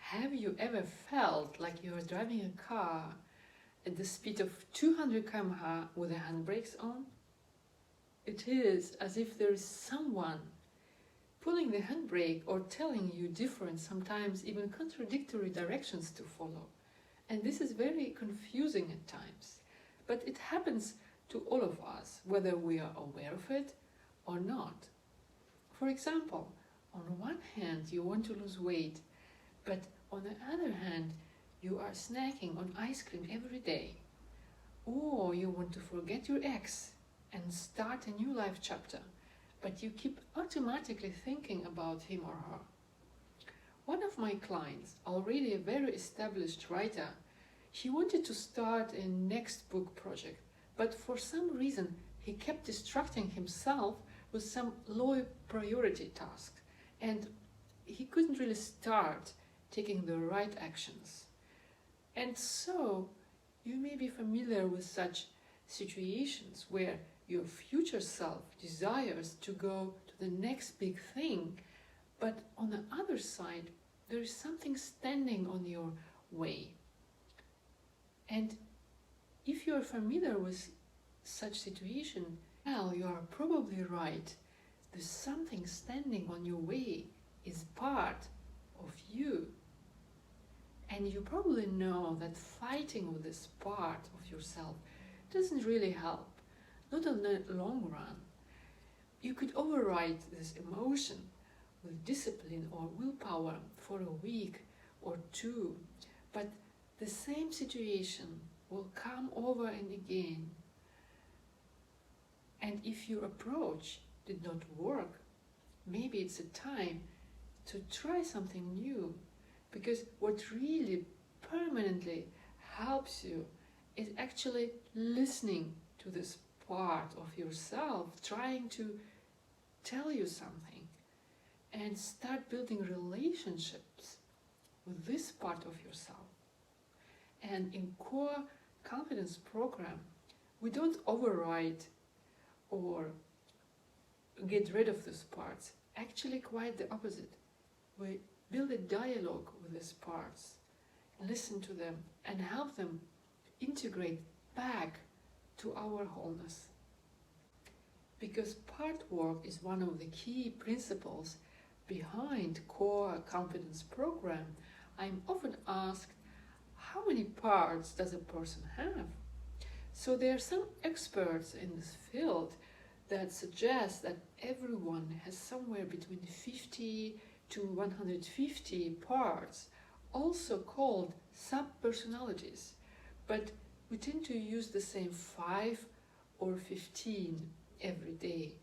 Have you ever felt like you are driving a car at the speed of 200 km/h with the handbrakes on? It is as if there is someone pulling the handbrake or telling you different, sometimes even contradictory directions to follow. And this is very confusing at times. But it happens to all of us, whether we are aware of it or not. For example, on one hand, you want to lose weight, but on the other hand, you are snacking on ice cream every day. Or you want to forget your ex and start a new life chapter, but you keep automatically thinking about him or her. One of my clients, already a very established writer, he wanted to start a next book project, but for some reason he kept distracting himself with some low priority tasks, and he couldn't really start taking the right actions. And so you may be familiar with such situations where your future self desires to go to the next big thing, but on the other side there is something standing on your way. And if you are familiar with such situation, well, you are probably right. There's something standing on your way is part of you. And you probably know that fighting with this part of yourself doesn't really help, not in the long run. You could override this emotion with discipline or willpower for a week or two, but the same situation will come over and again. And if your approach did not work, maybe it's a time to try something new, because what really permanently helps you is actually listening to this part of yourself trying to tell you something, and start building relationships with this part of yourself. And in core confidence program, we don't override or get rid of these parts. Actually, quite the opposite. We build a dialogue with these parts, listen to them, and help them integrate back to our wholeness. Because part work is one of the key principles behind core confidence program, I'm often asked, how many parts does a person have? So there are some experts in this field that suggest that everyone has somewhere between 50 to 150 parts, also called sub-personalities, but we tend to use the same 5 or 15 every day.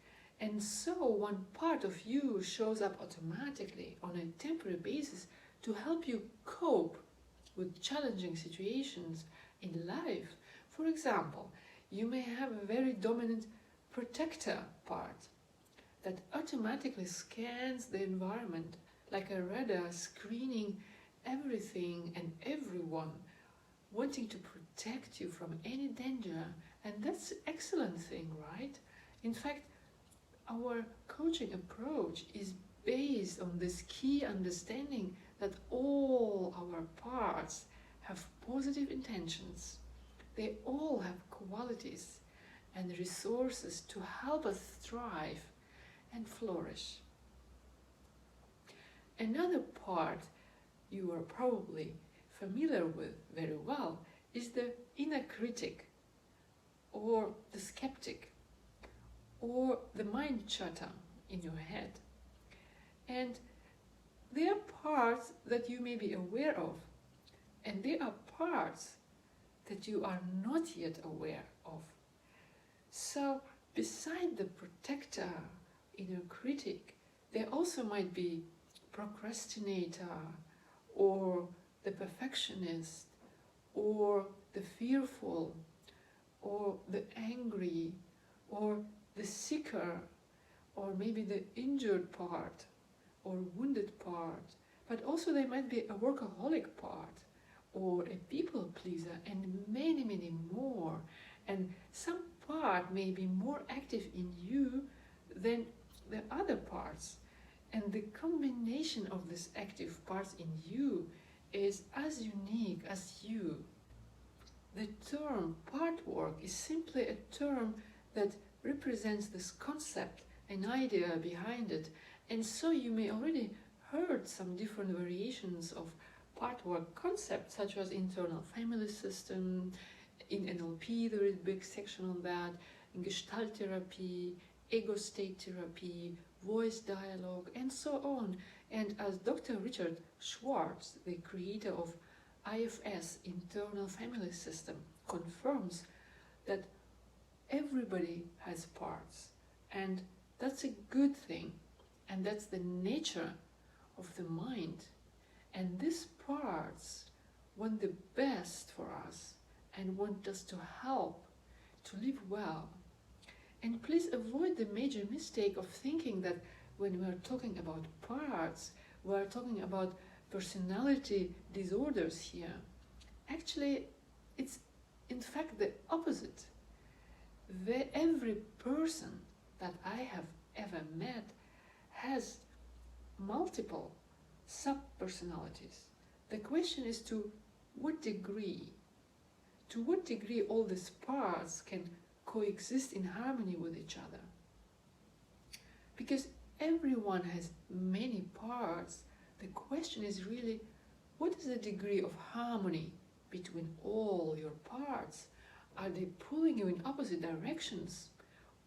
And so one part of you shows up automatically on a temporary basis to help you cope with challenging situations in life. For example, you may have a very dominant protector part that automatically scans the environment like a radar, screening everything and everyone, wanting to protect you from any danger. And that's an excellent thing, right? In fact, our coaching approach is based on this key understanding that all our parts have positive intentions. They all have qualities and resources to help us thrive and flourish. Another part you are probably familiar with very well is the inner critic, or the skeptic, or the mind chatter in your head. And there are parts that you may be aware of, and there are parts that you are not yet aware of. So beside the protector, inner critic, there also might be procrastinator, or the perfectionist, or the fearful, or the angry, or the seeker, or maybe the injured part, or wounded part. But also there might be a workaholic part, or a people pleaser, and many, many more. And some part may be more active in you than the other parts. And the combination of these active parts in you is as unique as you. The term part work is simply a term that represents this concept, an idea behind it, and so you may already heard some different variations of part work concepts, such as internal family system. In NLP there is a big section on that, in Gestalt therapy, ego state therapy, voice dialogue, and so on. And as Dr. Richard Schwartz, the creator of IFS, internal family system, confirms that everybody has parts, and that's a good thing, and that's the nature of the mind. And these parts want the best for us and want us to help to live well. And please avoid the major mistake of thinking that when we are talking about parts, we are talking about personality disorders here. Actually, it's in fact the opposite. Every person that I have ever met has multiple sub-personalities. The question is to what degree all these parts can coexist in harmony with each other. Because everyone has many parts, the question is really, what is the degree of harmony between all your parts? Are they pulling you in opposite directions,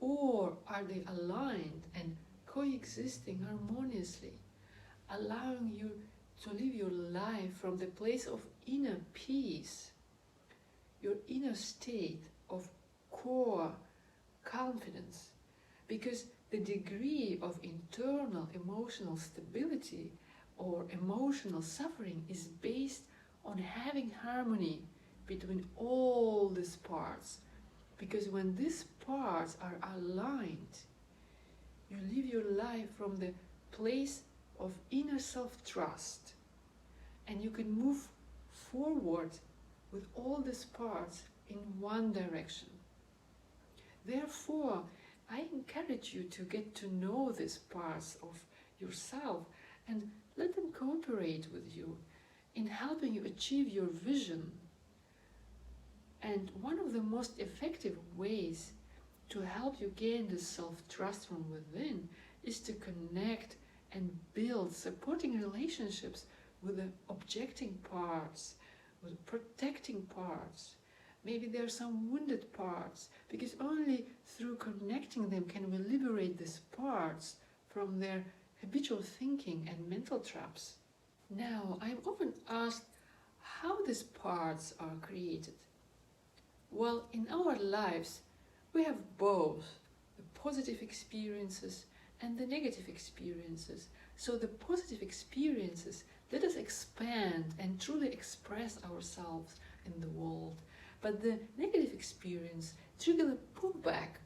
or are they aligned and coexisting harmoniously, allowing you to live your life from the place of inner peace, your inner state of core confidence? Because the degree of internal emotional stability or emotional suffering is based on having harmony between all these parts. Because when these parts are aligned, you live your life from the place of inner self-trust, and you can move forward with all these parts in one direction. Therefore, I encourage you to get to know these parts of yourself and let them cooperate with you in helping you achieve your vision. And one of the most effective ways to help you gain this self-trust from within is to connect and build supporting relationships with the objecting parts, with protecting parts. Maybe there are some wounded parts, because only through connecting them can we liberate these parts from their habitual thinking and mental traps. Now, I'm often asked how these parts are created. Well, in our lives, we have both the positive experiences and the negative experiences. So the positive experiences let us expand and truly express ourselves in the world. But the negative experience trigger a pullback.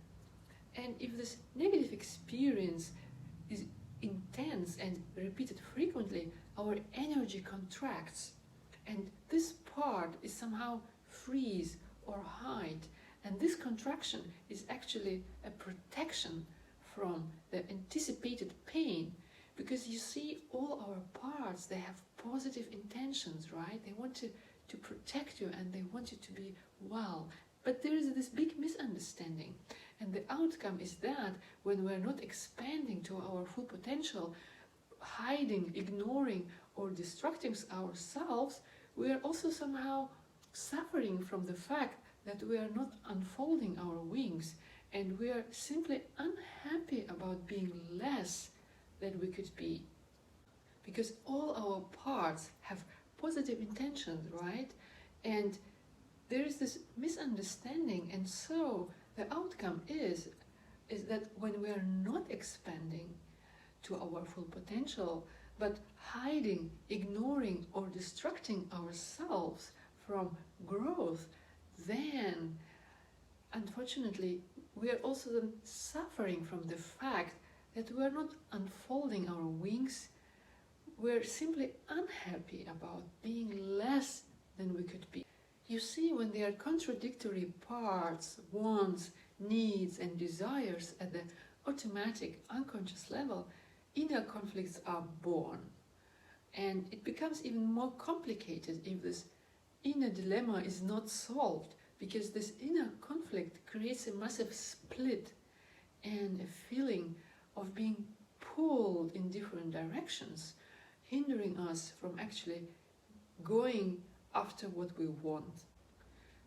And if this negative experience is intense and repeated frequently, our energy contracts. And this part is somehow freeze or hide. And this contraction is actually a protection from the anticipated pain. Because you see, all our parts, they have positive intentions, right? They want to protect you and they want you to be well. But there is this big misunderstanding. And the outcome is that when we're not expanding to our full potential, hiding, ignoring, or distracting ourselves, we are also somehow suffering from the fact that we are not unfolding our wings, and we are simply unhappy about being less than we could be. Because all our parts have positive intentions, right? And there is this misunderstanding, and so the outcome is that when we are not expanding to our full potential, but hiding, ignoring, or distracting ourselves from growth, then unfortunately we are also then suffering from the fact that we are not unfolding our wings. We're simply unhappy about being less than we could be. You see, when there are contradictory parts, wants, needs, and desires at the automatic, unconscious level, inner conflict conflicts are born. And it becomes even more complicated if this inner dilemma is not solved, because this inner conflict creates a massive split and a feeling of being pulled in different directions, hindering us from actually going after what we want.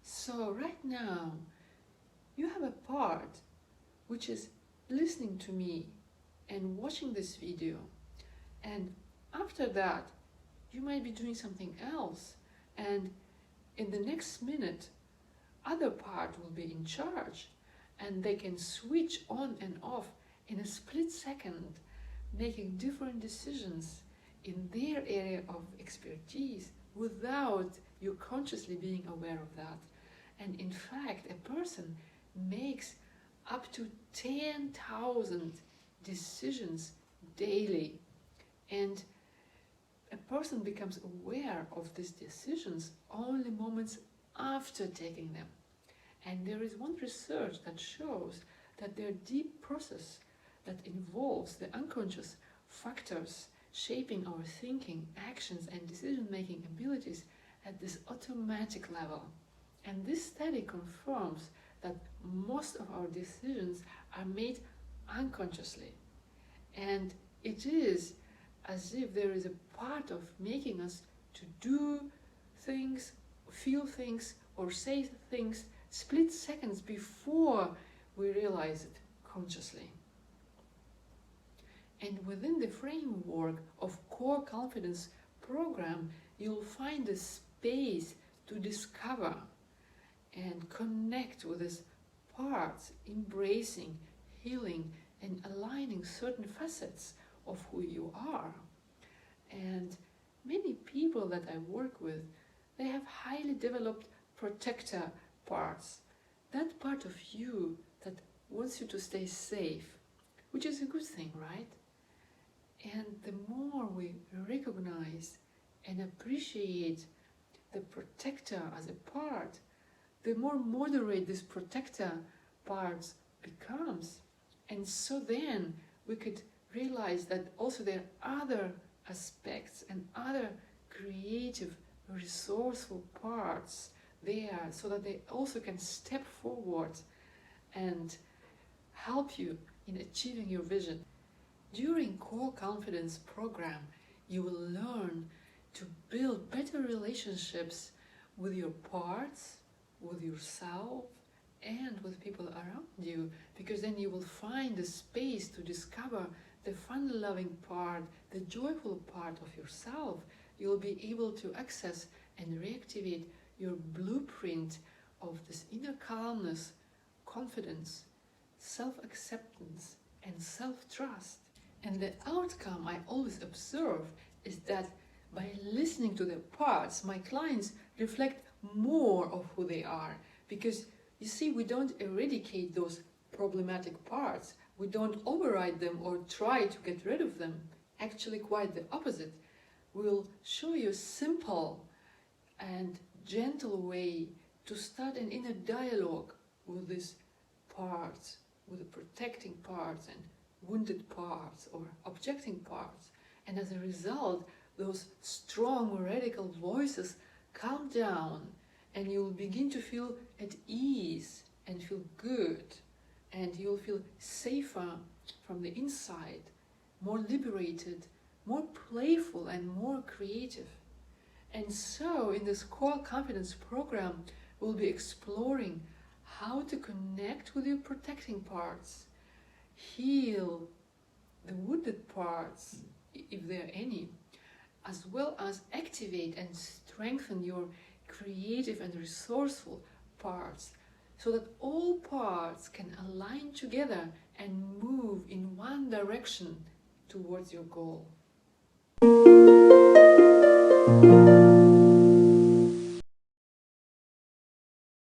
So right now, you have a part which is listening to me and watching this video, and after that, you might be doing something else, and in the next minute, other part will be in charge, and they can switch on and off in a split second, making different decisions in their area of expertise without you consciously being aware of that. And in fact, a person makes up to 10,000 decisions daily, and a person becomes aware of these decisions only moments after taking them. And there is one research that shows that their deep process that involves the unconscious factors shaping our thinking, actions, and decision-making abilities at this automatic level. And this study confirms that most of our decisions are made unconsciously. And it is as if there is a part of making us to do things, feel things, or say things split seconds before we realize it consciously. And within the framework of Core Calmfidence program, you'll find the space to discover and connect with these parts, embracing, healing, and aligning certain facets of who you are. And many people that I work with, they have highly developed protector parts. That part of you that wants you to stay safe, which is a good thing, right? And the more we recognize and appreciate the protector as a part, the more moderate this protector part becomes. And so then we could realize that also there are other aspects and other creative, resourceful parts there, so that they also can step forward and help you in achieving your vision. During Core Calmfidence program, you will learn to build better relationships with your parts, with yourself, and with people around you, because then you will find the space to discover the fun-loving part, the joyful part of yourself. You'll be able to access and reactivate your blueprint of this inner calmness, confidence, self-acceptance, and self-trust. And the outcome I always observe is that by listening to their parts, my clients reflect more of who they are. Because you see, we don't eradicate those problematic parts. We don't override them or try to get rid of them. Actually, quite the opposite. We'll show you a simple and gentle way to start an inner dialogue with these parts, with the protecting parts and wounded parts or objecting parts. And as a result, those strong radical voices calm down, and you'll begin to feel at ease and feel good, and you'll feel safer from the inside, more liberated, more playful, and more creative. And so in this Core Calmfidence program, we'll be exploring how to connect with your protecting parts, heal the wounded parts, if there are any, as well as activate and strengthen your creative and resourceful parts, so that all parts can align together and move in one direction towards your goal.